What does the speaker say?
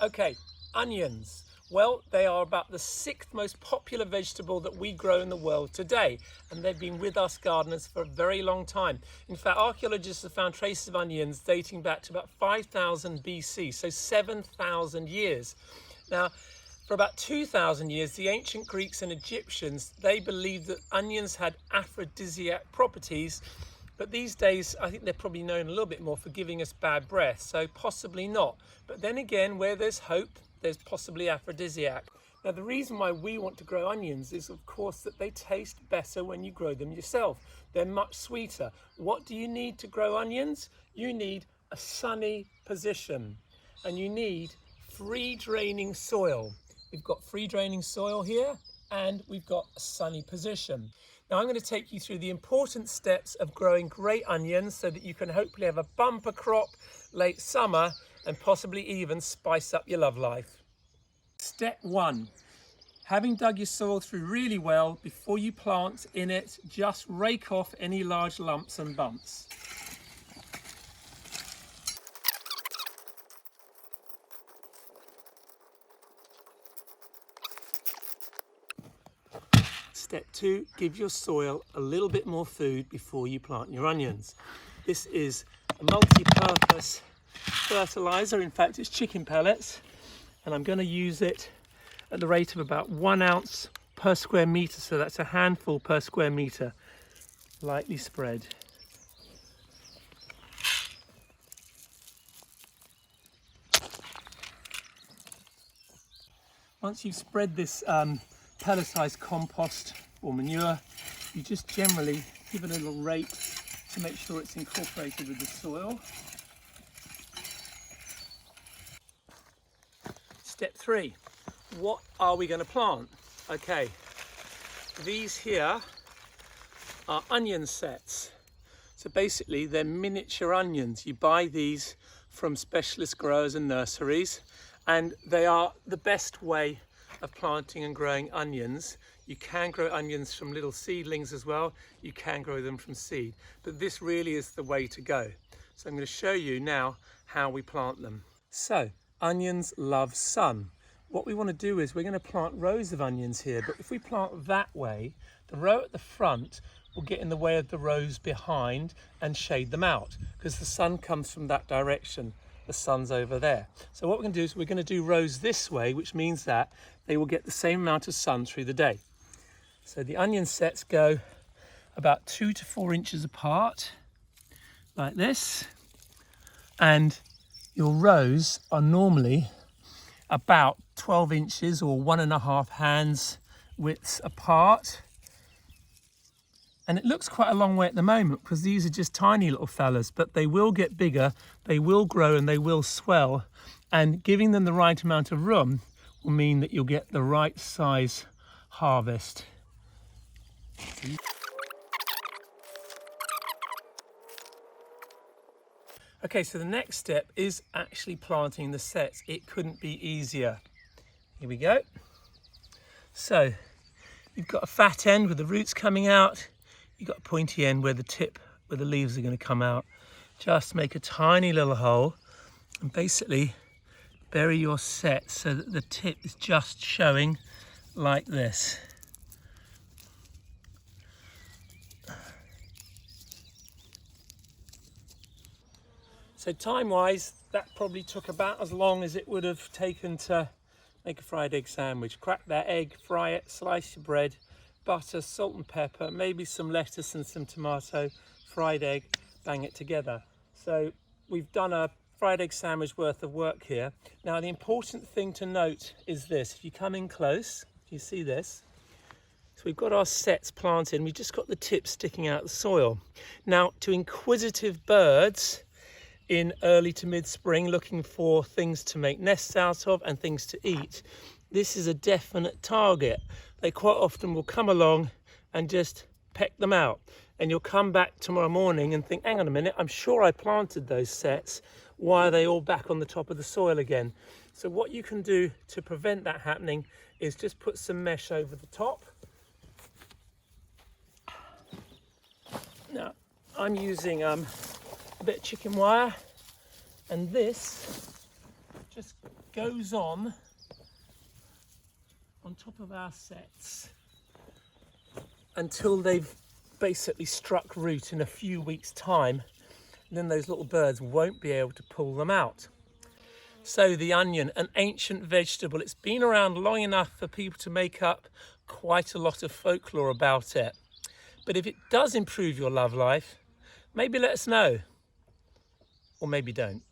Okay, onions. Well, they are about the 6th most popular vegetable that we grow in the world today, and they've been with us gardeners for a very long time. In fact, archaeologists have found traces of onions dating back to about 5000 BC, so 7,000 years. Now, for about 2,000 years, the ancient Greeks and Egyptians, they believed that onions had aphrodisiac properties, but these days I think they're probably known a little bit more for giving us bad breath, so possibly not. But then again, where there's hope, there's possibly aphrodisiac. Now, the reason why we want to grow onions is, of course, that they taste better when you grow them yourself. They're much sweeter. What do you need to grow onions? You need a sunny position, and you need free draining soil. We've got free draining soil here, and we've got a sunny position. Now I'm going to take you through the important steps of growing great onions so that you can hopefully have a bumper crop late summer and possibly even spice up your love life. Step 1. Having dug your soil through really well, before you plant in it, just rake off any large lumps and bumps. Step 2, give your soil a little bit more food before you plant your onions. This is a multi-purpose fertilizer. In fact, it's chicken pellets, and I'm going to use it at the rate of about 1 ounce per square meter, so that's a handful per square meter, lightly spread. Once you've spread this pelletized compost or manure, you just generally give it a little rake to make sure it's incorporated with the soil. Step 3, what are we going to plant? Okay, these here are onion sets. So basically they're miniature onions. You buy these from specialist growers and nurseries, and they are the best way of planting and growing onions. You can grow onions from little seedlings as well. You can grow them from seed, but this really is the way to go. So I'm going to show you now how we plant them. So onions love sun. What we want to do is we're going to plant rows of onions here, but if we plant that way, the row at the front will get in the way of the rows behind and shade them out, because the sun comes from that direction. The sun's over there. So what we're going to do is we're going to do rows this way, which means that they will get the same amount of sun through the day. So the onion sets go about 2 to 4 inches apart, like this, and your rows are normally about 12 inches or 1.5 hands widths apart. And it looks quite a long way at the moment because these are just tiny little fellas, but they will get bigger, they will grow, and they will swell. And giving them the right amount of room will mean that you'll get the right size harvest. Okay, so the next step is actually planting the sets. It couldn't be easier. Here we go. So you've got a fat end with the roots coming out. You've got a pointy end where the leaves are going to come out. Just make a tiny little hole and basically bury your set so that the tip is just showing like this. So time-wise, that probably took about as long as it would have taken to make a fried egg sandwich. Crack that egg, fry it, slice your bread, butter, salt and pepper, maybe some lettuce and some tomato, fried egg, bang it together. So we've done a fried egg sandwich worth of work here. Now the important thing to note is this: if you come in close, you see this. So we've got our sets planted and we've just got the tips sticking out of the soil. Now, to inquisitive birds in early to mid-spring looking for things to make nests out of and things to eat, this is a definite target. They quite often will come along and just peck them out, and you'll come back tomorrow morning and think, hang on a minute, I'm sure I planted those sets, why are they all back on the top of the soil again? So what you can do to prevent that happening is just put some mesh over the top. Now I'm using a bit of chicken wire, and this just goes on top of our sets until they've basically struck root in a few weeks' time. And then those little birds won't be able to pull them out. So the onion, an ancient vegetable, it's been around long enough for people to make up quite a lot of folklore about it. But if it does improve your love life, maybe let us know, or maybe don't.